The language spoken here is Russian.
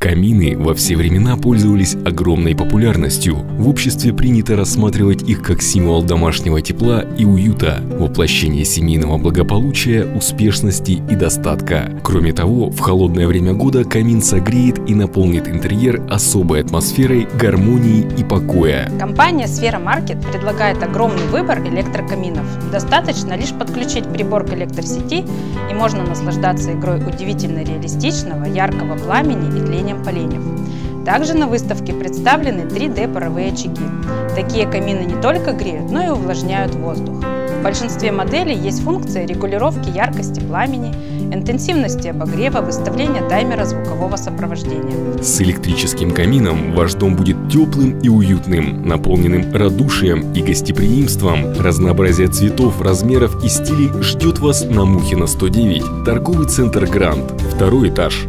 Камины во все времена пользовались огромной популярностью. В обществе принято рассматривать их как символ домашнего тепла и уюта, воплощение семейного благополучия, успешности и достатка. Кроме того, в холодное время года камин согреет и наполнит интерьер особой атмосферой гармонии и покоя. Компания Sfera Market предлагает огромный выбор электрокаминов. Достаточно лишь подключить прибор к электросети, и можно наслаждаться игрой удивительно реалистичного, яркого пламени и тлением поленьев. Также на выставке представлены 3D-паровые очаги. Такие камины не только греют, но и увлажняют воздух. В большинстве моделей есть функция регулировки яркости пламени, интенсивности обогрева, выставления таймера звукового сопровождения. С электрическим камином ваш дом будет теплым и уютным, наполненным радушием и гостеприимством. Разнообразие цветов, размеров и стилей ждет вас на Мухина 109. Торговый центр Гранд, 2-й этаж.